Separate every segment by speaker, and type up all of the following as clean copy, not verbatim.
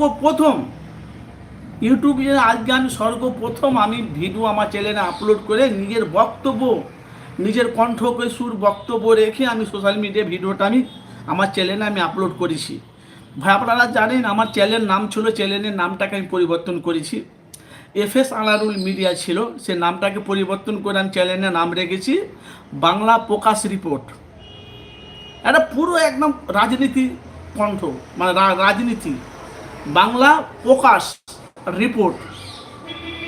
Speaker 1: সর্বপ্রথম ইউটিউবে আজকে আমি সর্বপ্রথম আমি ভিডিও আমার চ্যানেলে আপলোড করে নিজের বক্তব্য, নিজের কণ্ঠকে সুর বক্তব্য রেখে আমি সোশ্যাল মিডিয়া ভিডিওটা আমি আমার চ্যানেলে আমি আপলোড করেছি। ভাই আপনারা জানেন আমার চ্যানেলের নাম ছিল, চ্যানেলের নামটাকে আমি পরিবর্তন করেছি। এফএস আনারুল মিডিয়া ছিল, সে নামটাকে পরিবর্তন করে আমি চ্যানেলের নাম রেখেছি বাংলা প্রকাশ রিপোর্ট। এটা পুরো একদম রাজনীতি কণ্ঠ, মানে রাজনীতি বাংলা প্রকাশ রিপোর্ট।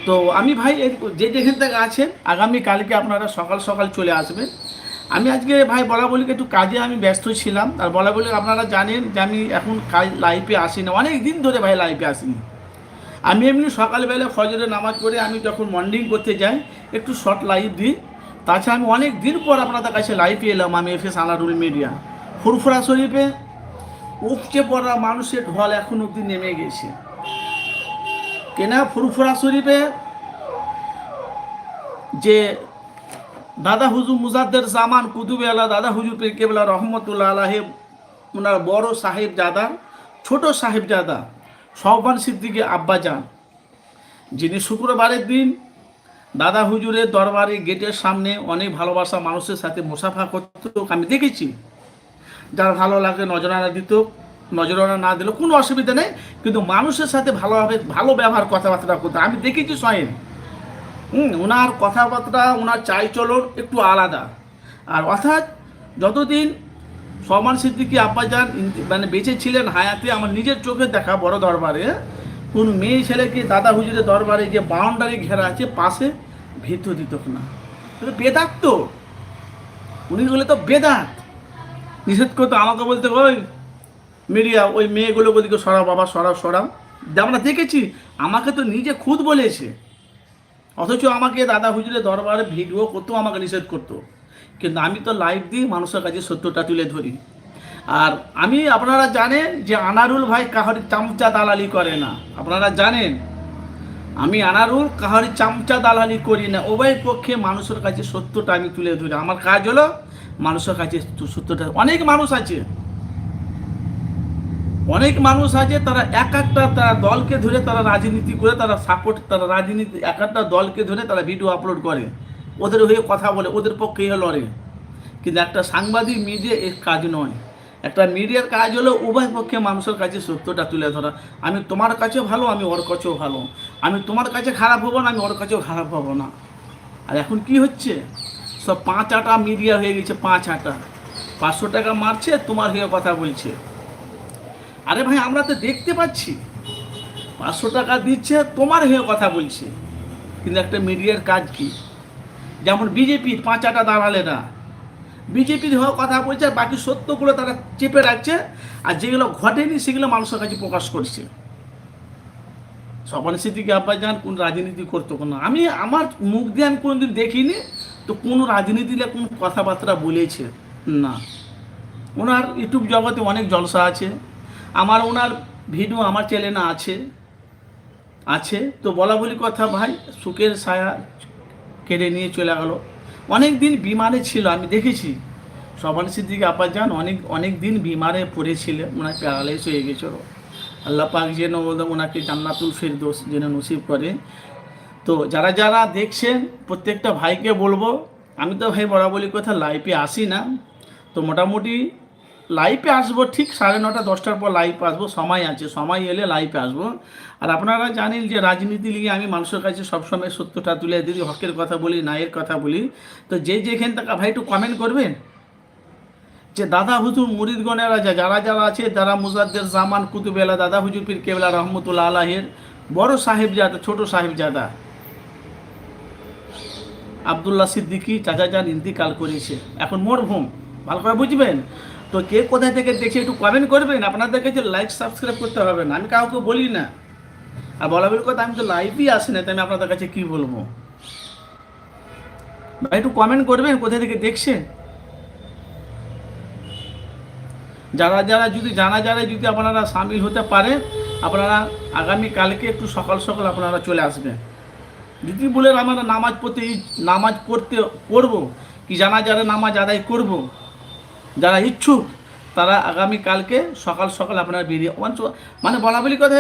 Speaker 1: তো আমি ভাই যে যেখান থেকে আছেন আগামীকালকে আপনারা সকাল সকাল চলে আসবেন। আমি আজকে ভাই বলা বলি একটু কাজে আমি ব্যস্ত ছিলাম, আর বলা বলি আপনারা জানেন যে আমি এখন লাইভে আসি না, অনেক দিন ধরে ভাই লাইভে আসিনি। আমি এমনি সকালবেলা ফজরের নামাজ পড়ে আমি যখন মর্নিং করতে যাই একটু শর্ট লাইভ দিই। তাছাড়া আমি অনেক দিন পর আপনাদের কাছে লাইভে এলাম। আমি এফএস আনারুল মিডিয়া ফুরফুরা শরীফে উপচে পড়া মানুষের ঢল এখন অবধি নেমে গেছে। কেনা ফুরফুরা শরীফে যে দাদা হুজুর মুজাদ্দের জামান কুতুবে আল্লাহ দাদা হুজুর পীর কেবলা রহমতুল্লাহ আলাহে ওনার বড় সাহেবজাদা, ছোট সাহেবজাদা সহবান সিদ্দিকী আব্বাজান, যিনি শুক্রবারের দিন দাদা হুজুরের দরবারে গেটের সামনে অনেক ভালোবাসা মানুষের সাথে মুসাফা করত। আমি দেখেছি, যার ভালো লাগে নজরানা দিত, নজরানা না দিল কোনো অসুবিধা নেই, কিন্তু মানুষের সাথে ভালোভাবে ভালো ব্যবহার কথাবার্তা করতে আমি দেখেছি স্বয়ং। ওনার কথাবার্তা, ওনার চালচলন একটু আলাদা। আর অর্থাৎ যতদিন সমান সিদ্দিকী আব্বাজান মানে বেঁচে ছিলেন হায়াতে, আমার নিজের চোখে দেখা বড় দরবারে কোন মেয়ে ছেলেকে দাদা হুজুরের দরবারে যে বাউন্ডারি ঘেরা আছে পাশে ভিত্ত দিত না। বেদাত তো উনি বলে তো বেদাত নিষেধ করতো। আমাকে বলতে ওই মিডিয়া ওই মেয়েগুলো বলতে সরাও বাবা সরাও সরাও, আমরা দেখেছি, আমাকে তো নিজে খুদ বলেছে। অথচ আমাকে দাদা হুজুরের দরবারে ভিডিও করতেও আমাকে নিষেধ করতো, কিন্তু আমি তো লাইভ দিই, মানুষের কাছে সত্যটা তুলে ধরি। আর আমি আপনারা জানেন যে আনারুল ভাই কাহারি চামচা দালালি করে না, আপনারা জানেন আমি আনারুল কাহারি চামচা দালালি করি না। উভয় পক্ষে মানুষের কাছে সত্যটা আমি তুলে ধরি। আমার কাজ হলো মানুষের কাছে সত্যটা। অনেক মানুষ আছে, অনেক মানুষ আছে তারা এক একটা তারা দলকে ধরে তারা রাজনীতি করে, তারা সাপোর্ট, তারা রাজনীতি এক একটা দলকে ধরে তারা ভিডিও আপলোড করে, ওদের হয়ে কথা বলে, ওদের পক্ষে লড়ে। কিন্তু একটা সাংবাদিক মিডিয়া এর কাজ নয়। একটা মিডিয়ার কাজ হলো উভয় পক্ষে মানুষের কাছে সত্যটা তুলে ধরা। আমি তোমার কাছেও ভালো, আমি ওর কাছেও ভালো, আমি তোমার কাছে খারাপ হবো না, আমি ওর কাছেও খারাপ হবো না। আর এখন কি হচ্ছে, সব 5 আটা মিডিয়া হয়ে গেছে, 5 আটা 500 টাকা মারছে, তোমার হয়ে কথা বলছে। আরে ভাই আমরা তো দেখতে পাচ্ছি 500 টাকা দিচ্ছে, তোমার হয়ে কথা বলছে। কিন্তু একটা মিডিয়ার কাজ কি, যেমন বিজেপির 5 আটা দাঁড়ালেরা বিজেপির হয়ে কথা বলছে, আর বাকি সত্যগুলো তারা চেপে রাখছে, আর যেগুলো ঘটেনি সেগুলো মানুষের কাছে প্রকাশ করছে। সবান সিদ্দিকী আব্বাজান কোন রাজনীতি করতো না, আমি আমার মুখ দিয়ে আমি কোনোদিন দেখিনি তো কোনো রাজনীতিতে কোন কথাবার্তা বলেছে না। ওনার ইউটিউব জগতে অনেক জলসা আছে, আমার ওনার ভিডিও আমার চ্যানেলে আছে তো বলা বলি কথা ভাই, সুখের ছায়া কেড়ে নিয়ে চলে গেল। অনেক দিন বিমারে ছিল, আমি দেখেছি সবান সিদ্দিকী আব্বাজান অনেক দিন বিমারে পড়েছিল, ওনার প্যারালাইজ হয়ে গেছিল। আল্লাহ পাক যেন ওনাকে জান্নাতুল ফেরদৌস যেন নসিব করে। তো যারা যারা দেখছেন প্রত্যেকটা ভাইকে বলবো, আমি তো ভাই বরাবরই কথা লাইভে আসি না, তো মোটামুটি লাইভে আসবো ঠিক 9:30 10টার পর লাইভ আসবো, সময় আছে, সময় এলে লাইভে আসবো। আর আপনারা জানেন যে রাজনীতি নিয়ে আমি মানুষের কাছে সবসময় সত্যটা তুলে দিই, হকের কথা বলি, ন্যায়ের কথা বলি। তো যেখান থেকে ভাই একটু কমেন্ট করবেন যে দাদা হুজুর মুরিদগণেরা যারা যারা আছে, যারা মুজাদ্দের জামান কুতুবেলা দাদা হুজুর পীর কেবলা রহমতুল্লাহ আলাহের বড় সাহেবজাদা, ছোট সাহেবজাদা আবদুল্লাহ সিদ্দিকী চাচাজান ইন্তিকাল করেছে, এখন মরহুম, ভালো করে বুঝবেন। তো কে কোথায় থেকে দেখে একটু কমেন্ট করবেন। আপনাদের কাছে লাইক সাবস্ক্রাইব করতে হবে না, আমি কাউকে বলি না। আর বলা বলি কথা, আমি তো লাইভই আসি না, তাই আমি আপনাদের কাছে কি বলবো। ভাই একটু কমেন্ট করবেন কোথায় থেকে দেখছেন। যারা যারা যদি যদি আপনারা সামিল হতে পারেন, আপনারা আগামীকালকে একটু সকাল সকাল আপনারা চলে আসবেন। যদি বলেন আমরা নামাজ পড়বো কি যারা নামাজ আদায় করব, যারা ইচ্ছুক তারা আগামীকালকে সকাল সকাল আপনারা বেরিয়ে, মানে বলা বলি কথা